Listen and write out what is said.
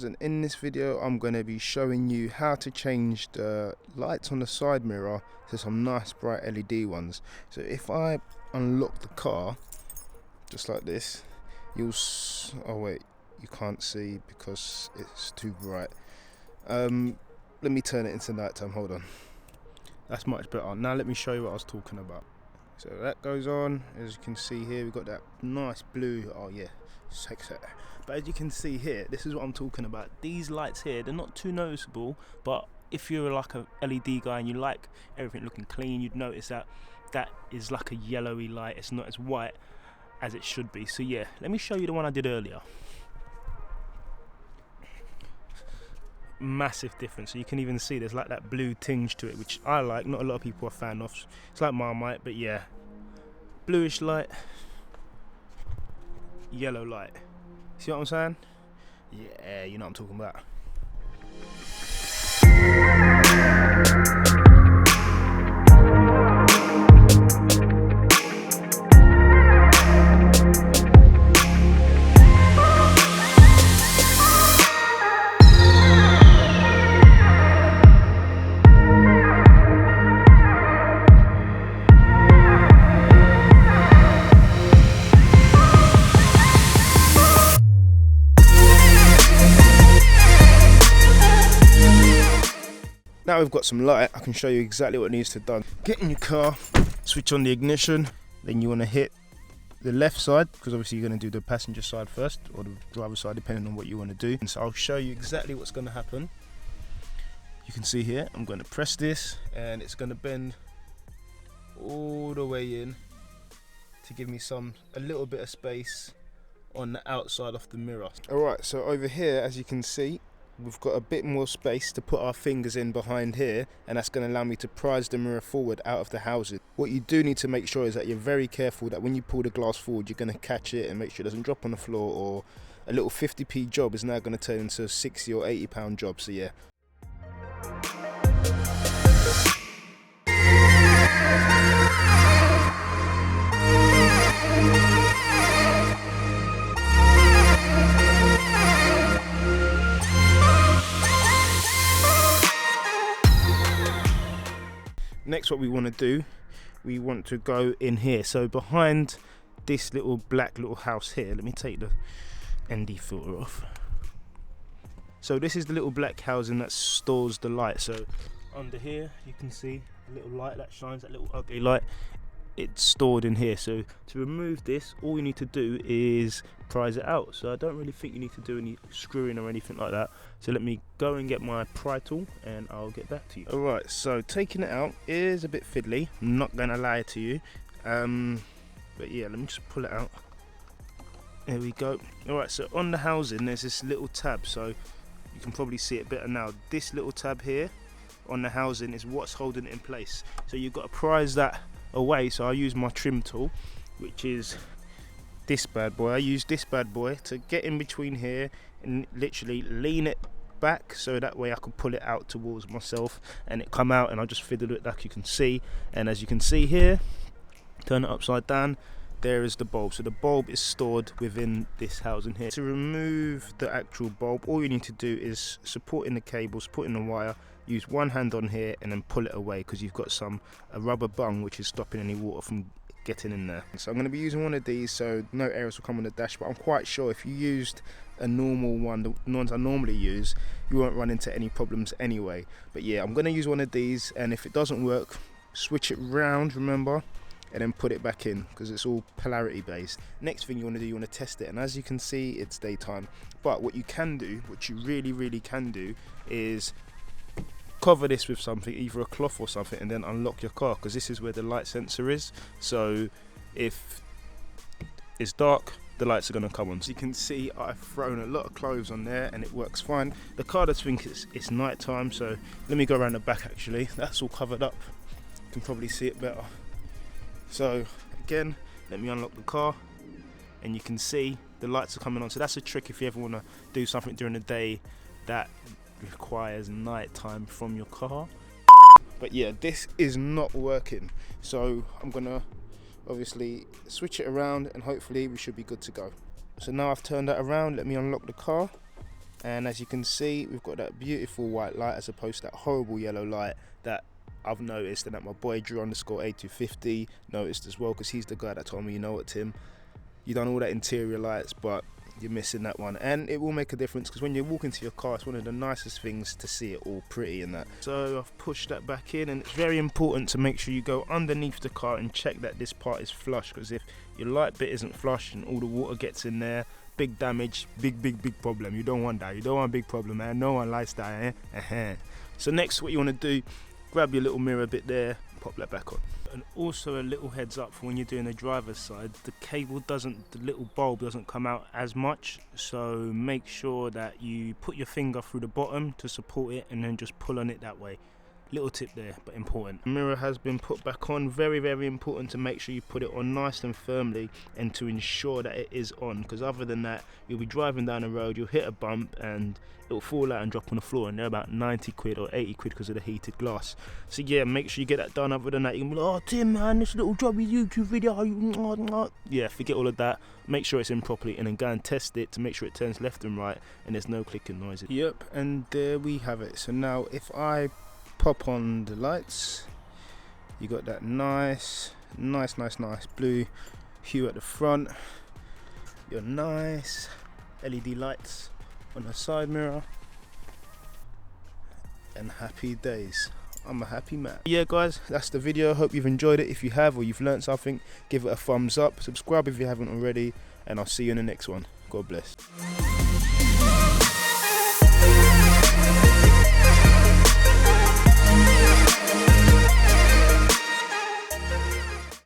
And in this video I'm going to be showing you how to change the lights on the side mirror to some nice bright LED ones. So if I unlock the car just like this, oh wait, you can't see because it's too bright. Let me turn it into nighttime, hold on. That's much better. Now let me show you what I was talking about. So that goes on, as you can see here, we've got that nice blue, oh yeah, sexy. But as you can see here, this is what I'm talking about. These lights here, they're not too noticeable, but if you're like a LED guy and you like everything looking clean, you'd notice that that is like a yellowy light. It's not as white as it should be. So yeah, let me show you the one I did earlier. Massive difference. So you can even see there's like that blue tinge to it, which I like. Not a lot of people are a fan of. It's like Marmite, but yeah, bluish light, yellow light. See what I'm saying? Yeah, you know what I'm talking about. Now we've got some light, I can show you exactly what needs to be done. Get in your car, switch on the ignition, then you want to hit the left side, because obviously you're going to do the passenger side first, or the driver's side, depending on what you want to do. And so I'll show you exactly what's going to happen. You can see here, I'm going to press this, and it's going to bend all the way in to give me a little bit of space on the outside of the mirror. Alright, so over here, as you can see, we've got a bit more space to put our fingers in behind here, and that's going to allow me to prise the mirror forward out of the housing. What you do need to make sure is that you're very careful that when you pull the glass forward, you're going to catch it and make sure it doesn't drop on the floor, or a little 50p job is now going to turn into a 60 or 80 pound job. So yeah. Next, what we want to do, we want to go in here. So behind this little black little house here, let me take the ND filter off. So this is the little black housing that stores the light. So under here you can see a little light that shines, that little ugly light. It's stored in here. So to remove this, all you need to do is prise it out. So I don't really think you need to do any screwing or anything like that. So let me go and get my pry tool and I'll get back to you. Alright, so taking it out is a bit fiddly, I'm not gonna lie to you. But yeah, let me just pull it out. There we go. Alright, so on the housing there's this little tab, so you can probably see it better now. This little tab here on the housing is what's holding it in place. So you've got to prise that away. So I use my trim tool, which is this bad boy. I use this bad boy to get in between here and literally lean it back, so that way I can pull it out towards myself and it come out, and I'll just fiddle it like you can see. And as you can see here, turn it upside down, there is the bulb. So the bulb is stored within this housing here. To remove the actual bulb, all you need to do is support in the cable, support in the wire, use one hand on here and then pull it away, because you've got a rubber bung which is stopping any water from getting in there. So I'm going to be using one of these, so no errors will come on the dash, but I'm quite sure if you used a normal one, the ones I normally use, you won't run into any problems anyway. But yeah, I'm going to use one of these, and if it doesn't work, switch it round, remember, and then put it back in, because it's all polarity based. Next thing you want to do, you want to test it, and as you can see, it's daytime. But what you can do, what you really can do, is cover this with something, either a cloth or something, and then unlock your car, because this is where the light sensor is. So if it's dark, the lights are going to come on. So you can see I've thrown a lot of clothes on there and it works fine. The car does think it's night time, so let me go around the back. Actually, that's all covered up, you can probably see it better. So again, let me unlock the car, and you can see the lights are coming on. So that's a trick if you ever want to do something during the day that requires night time from your car. But yeah, this is not working, so I'm gonna obviously switch it around and hopefully we should be good to go. So now I've turned that around, let me unlock the car, And as you can see, we've got that beautiful white light as opposed to that horrible yellow light that I've noticed, and that my boy Drew_A250 noticed as well, because he's the guy that told me, you know what, Tim, you done all that interior lights, but you're missing that one. And it will make a difference, because when you walk into your car, it's one of the nicest things to see it all pretty and that. So I've pushed that back in, and it's very important to make sure you go underneath the car and check that this part is flush, because if your light bit isn't flush and all the water gets in there, big damage, big problem. You don't want that. You don't want a big problem, man. No one likes that, eh? So next, what you want to do, grab your little mirror bit there, pop that back on. And also a little heads up for when you're doing the driver's side, the little bulb doesn't come out as much, so make sure that you put your finger through the bottom to support it and then just pull on it that way. Little tip there, but important. The mirror has been put back on. Very important to make sure you put it on nice and firmly and to ensure that it is on, because other than that, you'll be driving down the road, you'll hit a bump and it'll fall out and drop on the floor, and they're about 90 quid or 80 quid because of the heated glass. So yeah, make sure you get that done. Other than that, you can be like, oh Tim, man, this little jobby YouTube video, yeah, forget all of that. Make sure it's in properly and then go and test it to make sure it turns left and right and there's no clicking noises. Yep, and there we have it. So now if I pop on the lights, you got that nice blue hue at the front, your nice LED lights on the side mirror, and happy days. I'm a happy man. Yeah guys, that's the video. Hope you've enjoyed it. If you have, or you've learned something, give it a thumbs up, subscribe if you haven't already, and I'll see you in the next one. God bless.